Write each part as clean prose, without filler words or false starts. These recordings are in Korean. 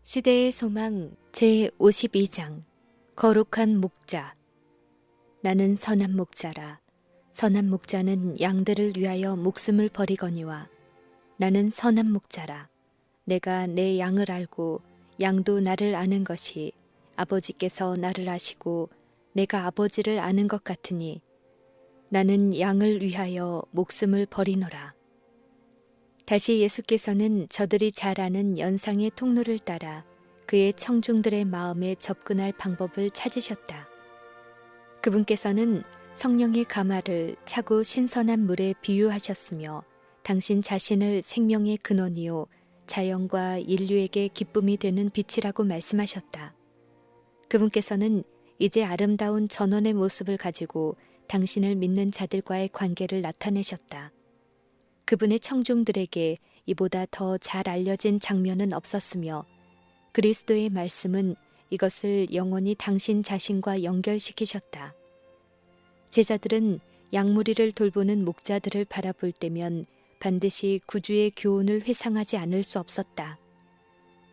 시대의 소망 제52장 거룩한 목자. 나는 선한 목자라. 선한 목자는 양들을 위하여 목숨을 버리거니와 나는 선한 목자라. 내가 내 양을 알고 양도 나를 아는 것이 아버지께서 나를 아시고 내가 아버지를 아는 것 같으니 나는 양을 위하여 목숨을 버리노라. 다시 예수께서는 저들이 잘 아는 연상의 통로를 따라 그의 청중들의 마음에 접근할 방법을 찾으셨다. 그분께서는 성령의 가마를 차고 신선한 물에 비유하셨으며 당신 자신을 생명의 근원이요 자연과 인류에게 기쁨이 되는 빛이라고 말씀하셨다. 그분께서는 이제 아름다운 전원의 모습을 가지고 당신을 믿는 자들과의 관계를 나타내셨다. 그분의 청중들에게 이보다 더 잘 알려진 장면은 없었으며 그리스도의 말씀은 이것을 영원히 당신 자신과 연결시키셨다. 제자들은 양무리를 돌보는 목자들을 바라볼 때면 반드시 구주의 교훈을 회상하지 않을 수 없었다.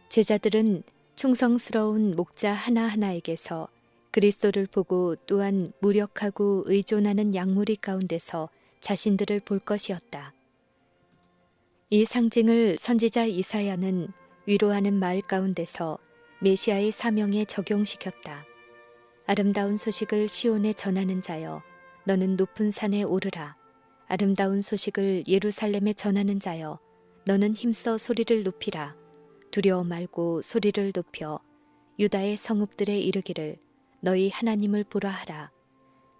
제자들은 충성스러운 목자 하나하나에게서 그리스도를 보고 또한 무력하고 의존하는 양무리 가운데서 자신들을 볼 것이었다. 이 상징을 선지자 이사야는 위로하는 마을 가운데서 메시아의 사명에 적용시켰다. 아름다운 소식을 시온에 전하는 자여, 너는 높은 산에 오르라. 아름다운 소식을 예루살렘에 전하는 자여, 너는 힘써 소리를 높이라. 두려워 말고 소리를 높여 유다의 성읍들에 이르기를 너희 하나님을 보라 하라.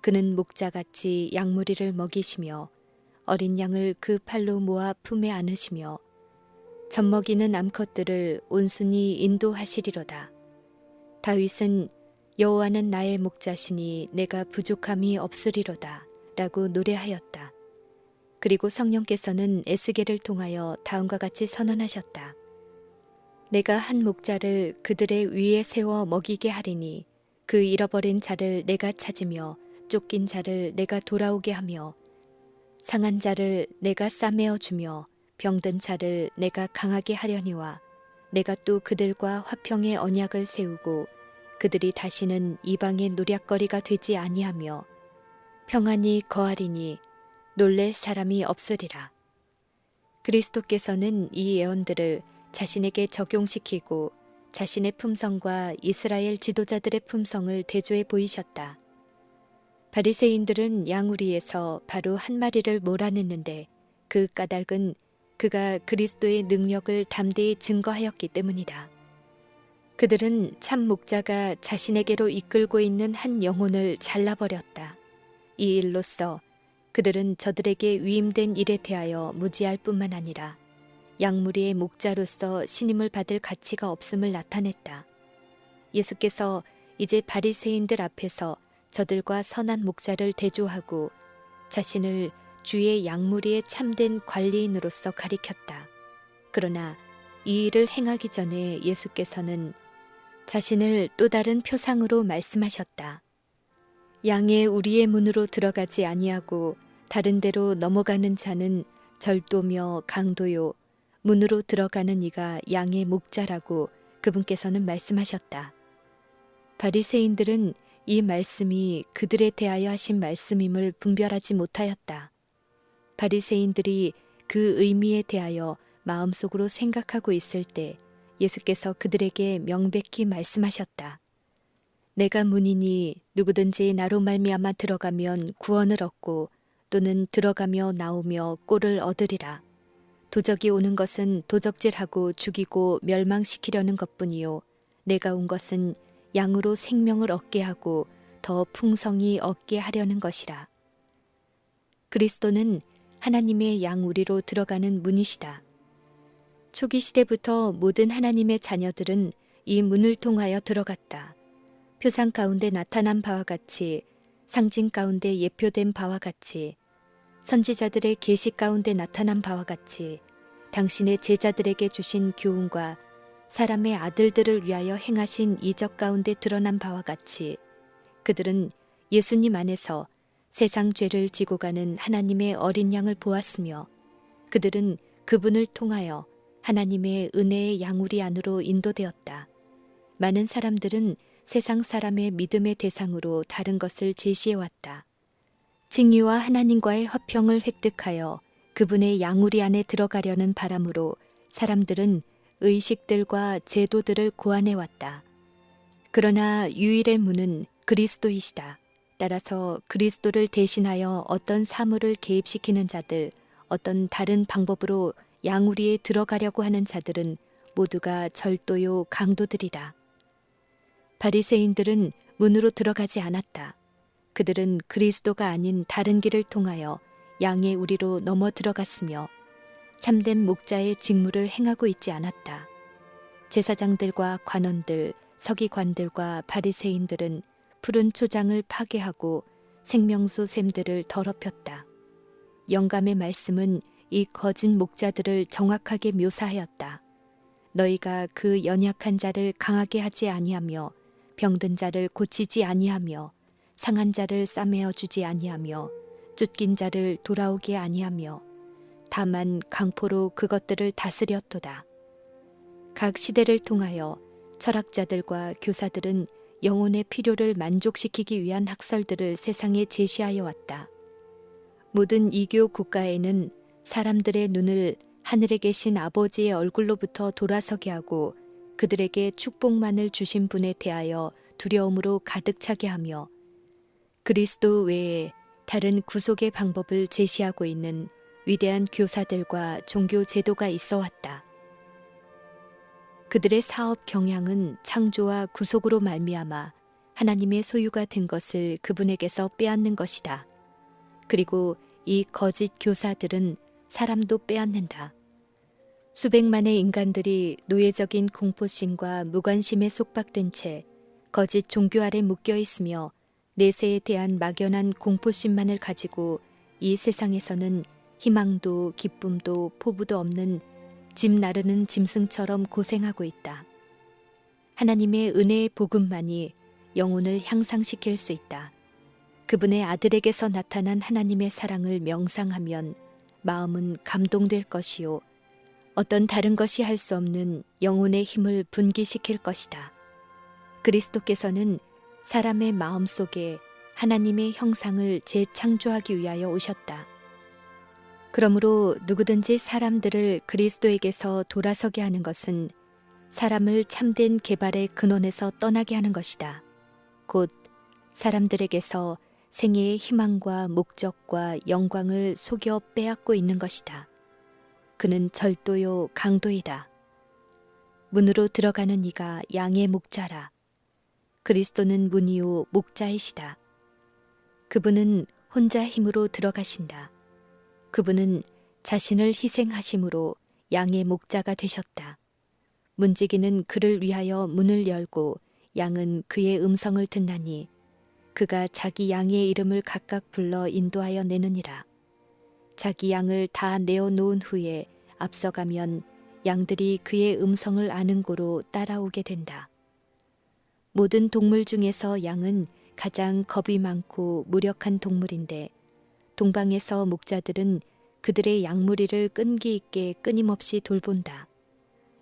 그는 목자같이 양무리를 먹이시며 어린 양을 그 팔로 모아 품에 안으시며 젖먹이는 암컷들을 온순히 인도하시리로다. 다윗은 여호와는 나의 목자시니 내가 부족함이 없으리로다 라고 노래하였다. 그리고 성령께서는 에스겔을 통하여 다음과 같이 선언하셨다. 내가 한 목자를 그들의 위에 세워 먹이게 하리니 그 잃어버린 자를 내가 찾으며 쫓긴 자를 내가 돌아오게 하며 상한 자를 내가 싸매어 주며 병든 자를 내가 강하게 하려니와 내가 또 그들과 화평의 언약을 세우고 그들이 다시는 이방의 노략거리가 되지 아니하며 평안히 거하리니 놀랄 사람이 없으리라. 그리스도께서는 이 예언들을 자신에게 적용시키고 자신의 품성과 이스라엘 지도자들의 품성을 대조해 보이셨다. 바리새인들은 양우리에서 바로 한 마리를 몰아냈는데 그 까닭은 그가 그리스도의 능력을 담대히 증거하였기 때문이다. 그들은 참 목자가 자신에게로 이끌고 있는 한 영혼을 잘라버렸다. 이 일로써 그들은 저들에게 위임된 일에 대하여 무지할 뿐만 아니라 양무리의 목자로서 신임을 받을 가치가 없음을 나타냈다. 예수께서 이제 바리새인들 앞에서 저들과 선한 목자를 대조하고 자신을 주의 양무리의 참된 관리인으로서 가리켰다. 그러나 이 일을 행하기 전에 예수께서는 자신을 또 다른 표상으로 말씀하셨다. 양의 우리의 문으로 들어가지 아니하고 다른 데로 넘어가는 자는 절도며 강도요 문으로 들어가는 이가 양의 목자라고 그분께서는 말씀하셨다. 바리새인들은 이 말씀이 그들에 대하여 하신 말씀임을 분별하지 못하였다. 바리새인들이 그 의미에 대하여 마음속으로 생각하고 있을 때 예수께서 그들에게 명백히 말씀하셨다. 내가 문이니 누구든지 나로 말미암아 들어가면 구원을 얻고 또는 들어가며 나오며 꼴을 얻으리라. 도적이 오는 것은 도적질하고 죽이고 멸망시키려는 것뿐이요 내가 온 것은 양으로 생명을 얻게 하고 더 풍성히 얻게 하려는 것이라. 그리스도는 하나님의 양우리로 들어가는 문이시다. 초기 시대부터 모든 하나님의 자녀들은 이 문을 통하여 들어갔다. 표상 가운데 나타난 바와 같이, 상징 가운데 예표된 바와 같이, 선지자들의 계시 가운데 나타난 바와 같이 당신의 제자들에게 주신 교훈과 사람의 아들들을 위하여 행하신 이적 가운데 드러난 바와 같이 그들은 예수님 안에서 세상 죄를 지고 가는 하나님의 어린 양을 보았으며 그들은 그분을 통하여 하나님의 은혜의 양우리 안으로 인도되었다. 많은 사람들은 세상 사람의 믿음의 대상으로 다른 것을 제시해왔다. 칭의와 하나님과의 화평을 획득하여 그분의 양우리 안에 들어가려는 바람으로 사람들은 의식들과 제도들을 고안해왔다. 그러나 유일의 문은 그리스도이시다. 따라서 그리스도를 대신하여 어떤 사물을 개입시키는 자들, 어떤 다른 방법으로 양우리에 들어가려고 하는 자들은 모두가 절도요 강도들이다. 바리새인들은 문으로 들어가지 않았다. 그들은 그리스도가 아닌 다른 길을 통하여 양의 우리로 넘어 들어갔으며 참된 목자의 직무를 행하고 있지 않았다. 제사장들과 관원들, 서기관들과 바리새인들은 푸른 초장을 파괴하고 생명수 샘들을 더럽혔다. 영감의 말씀은 이 거짓 목자들을 정확하게 묘사하였다. 너희가 그 연약한 자를 강하게 하지 아니하며 병든 자를 고치지 아니하며 상한 자를 싸매어 주지 아니하며 쫓긴 자를 돌아오게 아니하며 다만 강포로 그것들을 다스렸도다. 각 시대를 통하여 철학자들과 교사들은 영혼의 필요를 만족시키기 위한 학설들을 세상에 제시하여 왔다. 모든 이교 국가에는 사람들의 눈을 하늘에 계신 아버지의 얼굴로부터 돌아서게 하고 그들에게 축복만을 주신 분에 대하여 두려움으로 가득 차게 하며 그리스도 외에 다른 구속의 방법을 제시하고 있는 위대한 교사들과 종교 제도가 있어 왔다. 그들의 사업 경향은 창조와 구속으로 말미암아 하나님의 소유가 된 것을 그분에게서 빼앗는 것이다. 그리고 이 거짓 교사들은 사람도 빼앗는다. 수백만의 인간들이 노예적인 공포심과 무관심에 속박된 채 거짓 종교 아래 묶여 있으며 내세에 대한 막연한 공포심만을 가지고 이 세상에서는 희망도 기쁨도 포부도 없는 짐 나르는 짐승처럼 고생하고 있다. 하나님의 은혜의 복음만이 영혼을 향상시킬 수 있다. 그분의 아들에게서 나타난 하나님의 사랑을 명상하면 마음은 감동될 것이요 어떤 다른 것이 할 수 없는 영혼의 힘을 분기시킬 것이다. 그리스도께서는 사람의 마음 속에 하나님의 형상을 재창조하기 위하여 오셨다. 그러므로 누구든지 사람들을 그리스도에게서 돌아서게 하는 것은 사람을 참된 개발의 근원에서 떠나게 하는 것이다. 곧 사람들에게서 생애의 희망과 목적과 영광을 속여 빼앗고 있는 것이다. 그는 절도요 강도이다. 문으로 들어가는 이가 양의 목자라. 그리스도는 문이요 목자이시다. 그분은 혼자 힘으로 들어가신다. 그분은 자신을 희생하심으로 양의 목자가 되셨다. 문지기는 그를 위하여 문을 열고 양은 그의 음성을 듣나니 그가 자기 양의 이름을 각각 불러 인도하여 내느니라. 자기 양을 다 내어 놓은 후에 앞서가면 양들이 그의 음성을 아는 고로 따라오게 된다. 모든 동물 중에서 양은 가장 겁이 많고 무력한 동물인데 동방에서 목자들은 그들의 양무리를 끈기 있게 끊임없이 돌본다.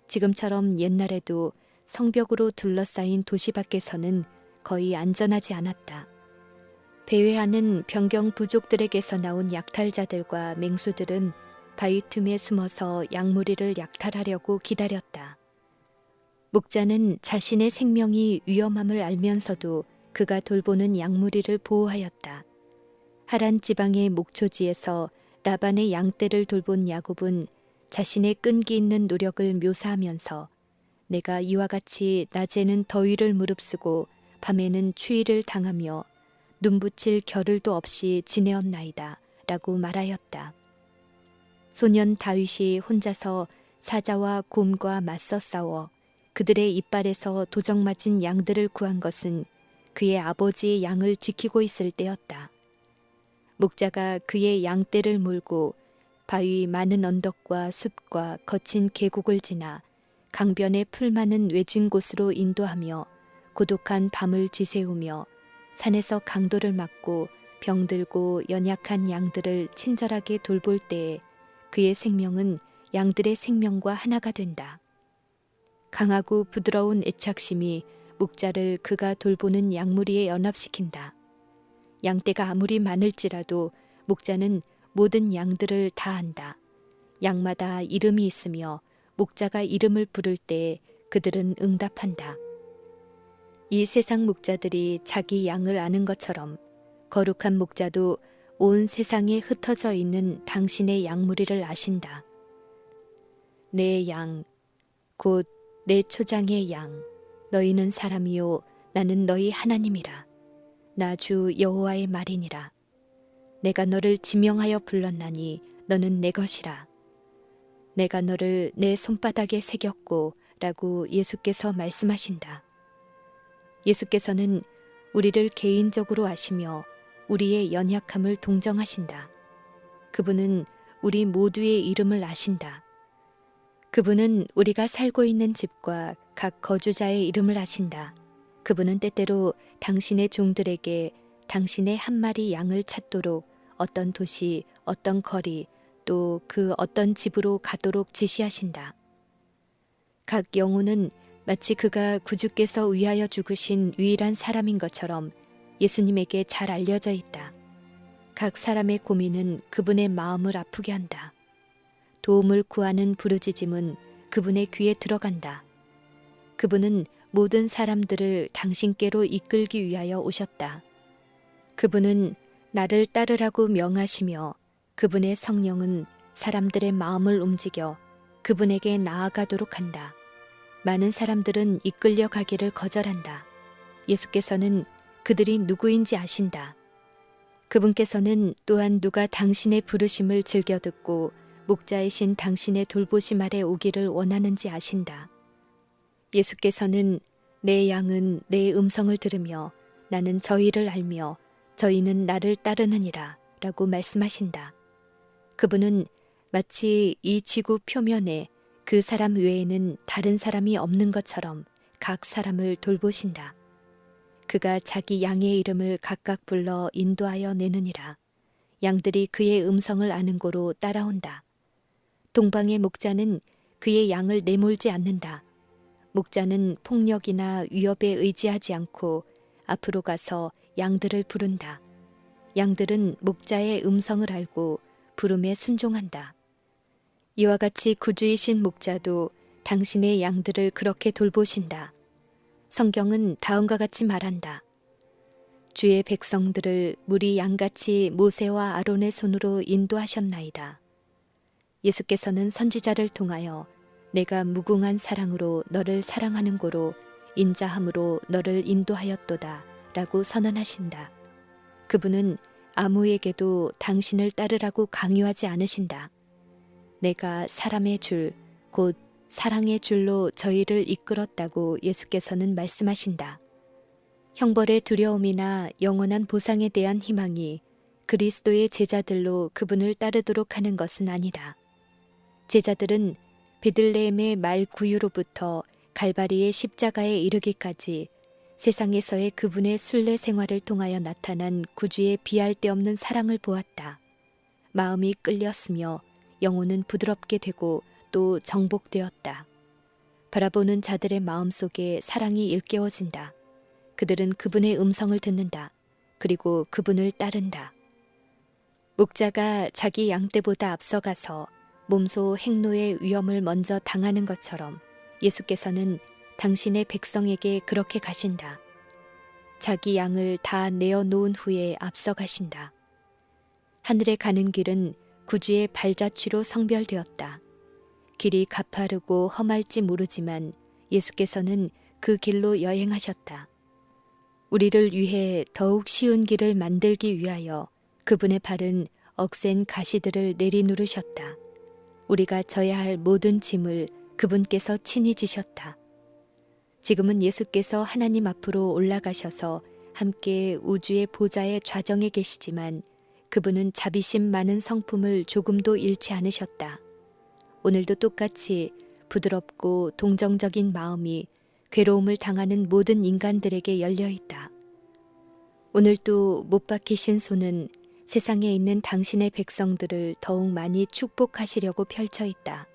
지금처럼 옛날에도 성벽으로 둘러싸인 도시 밖에서는 거의 안전하지 않았다. 배회하는 병경 부족들에게서 나온 약탈자들과 맹수들은 바위 틈에 숨어서 양무리를 약탈하려고 기다렸다. 목자는 자신의 생명이 위험함을 알면서도 그가 돌보는 양무리를 보호하였다. 하란 지방의 목초지에서 라반의 양떼를 돌본 야곱은 자신의 끈기 있는 노력을 묘사하면서 내가 이와 같이 낮에는 더위를 무릅쓰고 밤에는 추위를 당하며 눈붙일 겨를도 없이 지내었나이다 라고 말하였다. 소년 다윗이 혼자서 사자와 곰과 맞서 싸워 그들의 이빨에서 도적 맞은 양들을 구한 것은 그의 아버지의 양을 지키고 있을 때였다. 목자가 그의 양떼를 몰고 바위 많은 언덕과 숲과 거친 계곡을 지나 강변에 풀 많은 외진 곳으로 인도하며 고독한 밤을 지새우며 산에서 강도를 막고 병들고 연약한 양들을 친절하게 돌볼 때에 그의 생명은 양들의 생명과 하나가 된다. 강하고 부드러운 애착심이 목자를 그가 돌보는 양무리에 연합시킨다. 양떼가 아무리 많을지라도 목자는 모든 양들을 다 안다. 양마다 이름이 있으며 목자가 이름을 부를 때 그들은 응답한다. 이 세상 목자들이 자기 양을 아는 것처럼 거룩한 목자도 온 세상에 흩어져 있는 당신의 양무리를 아신다. 내 양, 곧 내 초장의 양, 너희는 사람이요 나는 너희 하나님이라. 나 주 여호와의 말이니라. 내가 너를 지명하여 불렀나니 너는 내 것이라. 내가 너를 내 손바닥에 새겼고 라고 예수께서 말씀하신다. 예수께서는 우리를 개인적으로 아시며 우리의 연약함을 동정하신다. 그분은 우리 모두의 이름을 아신다. 그분은 우리가 살고 있는 집과 각 거주자의 이름을 아신다. 그분은 때때로 당신의 종들에게 당신의 한 마리 양을 찾도록 어떤 도시, 어떤 거리, 또 그 어떤 집으로 가도록 지시하신다. 각 영혼은 마치 그가 구주께서 위하여 죽으신 유일한 사람인 것처럼 예수님에게 잘 알려져 있다. 각 사람의 고민은 그분의 마음을 아프게 한다. 도움을 구하는 부르짖음은 그분의 귀에 들어간다. 그분은 모든 사람들을 당신께로 이끌기 위하여 오셨다. 그분은 나를 따르라고 명하시며 그분의 성령은 사람들의 마음을 움직여 그분에게 나아가도록 한다. 많은 사람들은 이끌려 가기를 거절한다. 예수께서는 그들이 누구인지 아신다. 그분께서는 또한 누가 당신의 부르심을 즐겨 듣고 목자이신 당신의 돌보심 아래 오기를 원하는지 아신다. 예수께서는 내 양은 내 음성을 들으며 나는 저희를 알며 저희는 나를 따르느니라 라고 말씀하신다. 그분은 마치 이 지구 표면에 그 사람 외에는 다른 사람이 없는 것처럼 각 사람을 돌보신다. 그가 자기 양의 이름을 각각 불러 인도하여 내느니라. 양들이 그의 음성을 아는 고로 따라온다. 동방의 목자는 그의 양을 내몰지 않는다. 목자는 폭력이나 위협에 의지하지 않고 앞으로 가서 양들을 부른다. 양들은 목자의 음성을 알고 부름에 순종한다. 이와 같이 구주이신 목자도 당신의 양들을 그렇게 돌보신다. 성경은 다음과 같이 말한다. 주의 백성들을 무리 양같이 모세와 아론의 손으로 인도하셨나이다. 예수께서는 선지자를 통하여 내가 무궁한 사랑으로 너를 사랑하는 고로 인자함으로 너를 인도하였도다 라고 선언하신다. 그분은 아무에게도 당신을 따르라고 강요하지 않으신다. 내가 사람의 줄, 곧 사랑의 줄로 저희를 이끌었다고 예수께서는 말씀하신다. 형벌의 두려움이나 영원한 보상에 대한 희망이 그리스도의 제자들로 그분을 따르도록 하는 것은 아니다. 제자들은 베들레헴의 말 구유로부터 갈바리의 십자가에 이르기까지 세상에서의 그분의 순례 생활을 통하여 나타난 구주의 비할 데 없는 사랑을 보았다. 마음이 끌렸으며 영혼은 부드럽게 되고 또 정복되었다. 바라보는 자들의 마음속에 사랑이 일깨워진다. 그들은 그분의 음성을 듣는다. 그리고 그분을 따른다. 목자가 자기 양떼보다 앞서가서 몸소 행로의 위험을 먼저 당하는 것처럼 예수께서는 당신의 백성에게 그렇게 가신다. 자기 양을 다 내어놓은 후에 앞서가신다. 하늘에 가는 길은 구주의 발자취로 성별되었다. 길이 가파르고 험할지 모르지만 예수께서는 그 길로 여행하셨다. 우리를 위해 더욱 쉬운 길을 만들기 위하여 그분의 발은 억센 가시들을 내리누르셨다. 우리가 져야 할 모든 짐을 그분께서 친히 지셨다. 지금은 예수께서 하나님 앞으로 올라가셔서 함께 우주의 보좌의 좌정에 계시지만 그분은 자비심 많은 성품을 조금도 잃지 않으셨다. 오늘도 똑같이 부드럽고 동정적인 마음이 괴로움을 당하는 모든 인간들에게 열려 있다. 오늘도 못 박히신 손은 세상에 있는 당신의 백성들을 더욱 많이 축복하시려고 펼쳐 있다.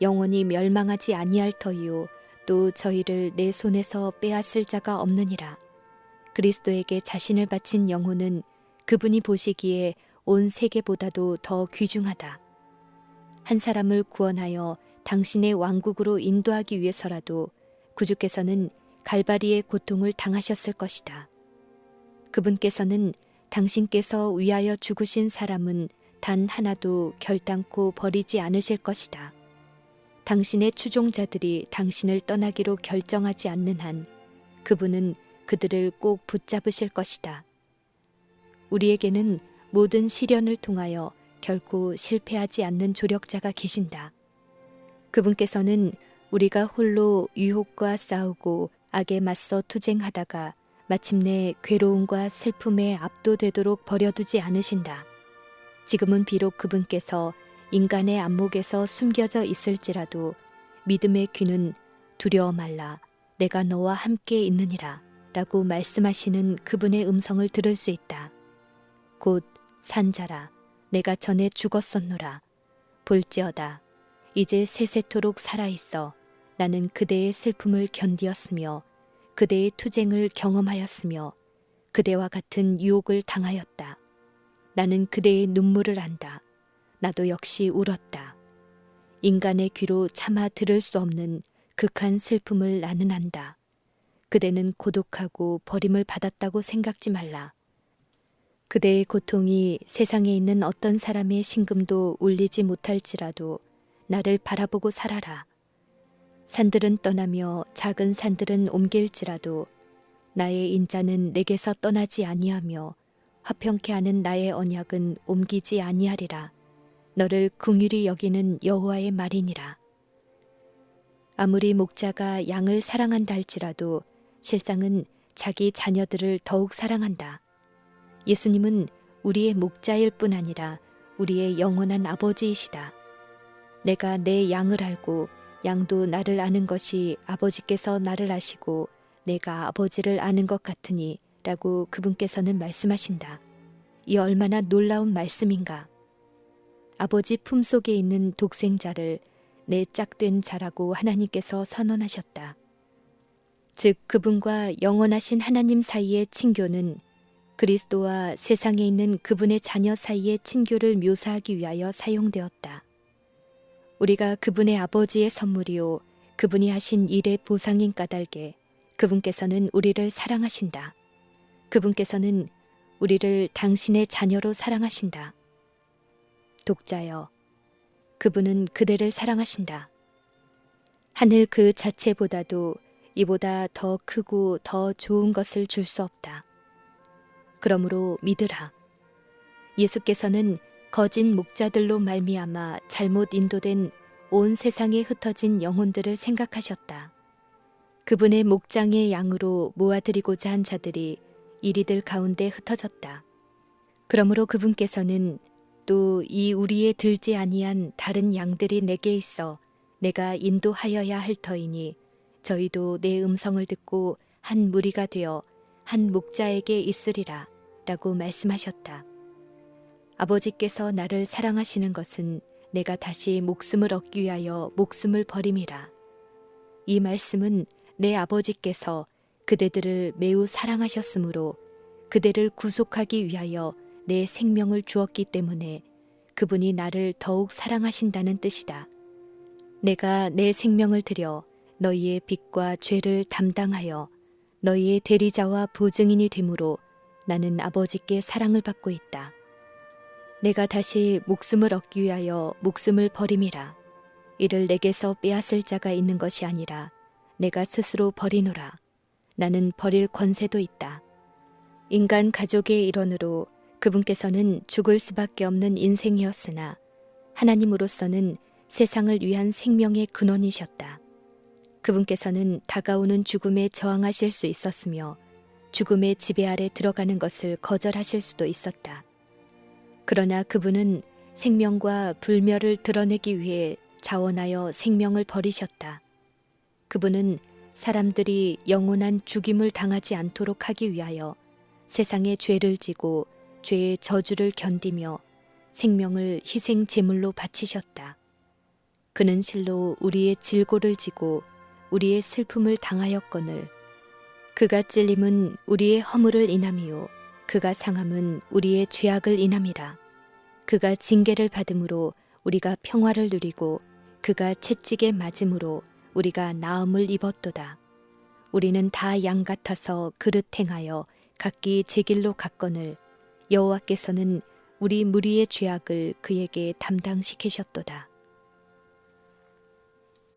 영원히 멸망하지 아니할 터이요 또 저희를 내 손에서 빼앗을 자가 없느니라. 그리스도에게 자신을 바친 영혼은 그분이 보시기에 온 세계보다도 더 귀중하다. 한 사람을 구원하여 당신의 왕국으로 인도하기 위해서라도 구주께서는 갈바리의 고통을 당하셨을 것이다. 그분께서는 당신께서 위하여 죽으신 사람은 단 하나도 결단코 버리지 않으실 것이다. 당신의 추종자들이 당신을 떠나기로 결정하지 않는 한 그분은 그들을 꼭 붙잡으실 것이다. 우리에게는 모든 시련을 통하여 결코 실패하지 않는 조력자가 계신다. 그분께서는 우리가 홀로 유혹과 싸우고 악에 맞서 투쟁하다가 마침내 괴로움과 슬픔에 압도되도록 버려두지 않으신다. 지금은 비록 그분께서 인간의 안목에서 숨겨져 있을지라도 믿음의 귀는 두려워 말라 내가 너와 함께 있느니라 라고 말씀하시는 그분의 음성을 들을 수 있다. 곧 산자라 내가 전에 죽었었노라 볼지어다 이제 세세토록 살아있어 나는 그대의 슬픔을 견디었으며 그대의 투쟁을 경험하였으며 그대와 같은 유혹을 당하였다. 나는 그대의 눈물을 안다. 나도 역시 울었다. 인간의 귀로 차마 들을 수 없는 극한 슬픔을 나는 안다. 그대는 고독하고 버림을 받았다고 생각지 말라. 그대의 고통이 세상에 있는 어떤 사람의 심금도 울리지 못할지라도 나를 바라보고 살아라. 산들은 떠나며 작은 산들은 옮길지라도 나의 인자는 내게서 떠나지 아니하며 화평케 하는 나의 언약은 옮기지 아니하리라. 너를 긍휼히 여기는 여호와의 말이니라. 아무리 목자가 양을 사랑한다 할지라도 실상은 자기 자녀들을 더욱 사랑한다. 예수님은 우리의 목자일 뿐 아니라 우리의 영원한 아버지이시다. 내가 내 양을 알고 양도 나를 아는 것이 아버지께서 나를 아시고 내가 아버지를 아는 것 같으니 라고 그분께서는 말씀하신다. 이 얼마나 놀라운 말씀인가. 아버지 품속에 있는 독생자를 내 짝된 자라고 하나님께서 선언하셨다. 즉 그분과 영원하신 하나님 사이의 친교는 그리스도와 세상에 있는 그분의 자녀 사이의 친교를 묘사하기 위하여 사용되었다. 우리가 그분의 아버지의 선물이요 그분이 하신 일의 보상인 까닭에 그분께서는 우리를 사랑하신다. 그분께서는 우리를 당신의 자녀로 사랑하신다. 독자여, 그분은 그대를 사랑하신다. 하늘 그 자체보다도 이보다 더 크고 더 좋은 것을 줄 수 없다. 그러므로 믿으라. 예수께서는 거짓 목자들로 말미암아 잘못 인도된 온 세상에 흩어진 영혼들을 생각하셨다. 그분의 목장의 양으로 모아드리고자 한 자들이 이리들 가운데 흩어졌다. 그러므로 그분께서는 또 이 우리에 들지 아니한 다른 양들이 내게 있어 내가 인도하여야 할 터이니 저희도 내 음성을 듣고 한 무리가 되어 한 목자에게 있으리라 라고 말씀하셨다. 아버지께서 나를 사랑하시는 것은 내가 다시 목숨을 얻기 위하여 목숨을 버림이라. 이 말씀은 내 아버지께서 그대들을 매우 사랑하셨으므로 그대를 구속하기 위하여 내 생명을 주었기 때문에 그분이 나를 더욱 사랑하신다는 뜻이다. 내가 내 생명을 들여 너희의 빚과 죄를 담당하여 너희의 대리자와 보증인이 되므로 나는 아버지께 사랑을 받고 있다. 내가 다시 목숨을 얻기 위하여 목숨을 버림이라. 이를 내게서 빼앗을 자가 있는 것이 아니라 내가 스스로 버리노라. 나는 버릴 권세도 있다. 인간 가족의 일원으로 그분께서는 죽을 수밖에 없는 인생이었으나 하나님으로서는 세상을 위한 생명의 근원이셨다. 그분께서는 다가오는 죽음에 저항하실 수 있었으며 죽음의 지배 아래 들어가는 것을 거절하실 수도 있었다. 그러나 그분은 생명과 불멸을 드러내기 위해 자원하여 생명을 버리셨다. 그분은 사람들이 영원한 죽임을 당하지 않도록 하기 위하여 세상의 죄를 지고 죄의 저주를 견디며 생명을 희생 제물로 바치셨다. 그는 실로 우리의 질고를 지고 우리의 슬픔을 당하였거늘 그가 찔림은 우리의 허물을 인함이요 그가 상함은 우리의 죄악을 인함이라. 그가 징계를 받음으로 우리가 평화를 누리고 그가 채찍에 맞음으로 우리가 나음을 입었도다. 우리는 다 양 같아서 그릇 행하여 각기 제 길로 갔거늘 여호와께서는 우리 무리의 죄악을 그에게 담당시키셨도다.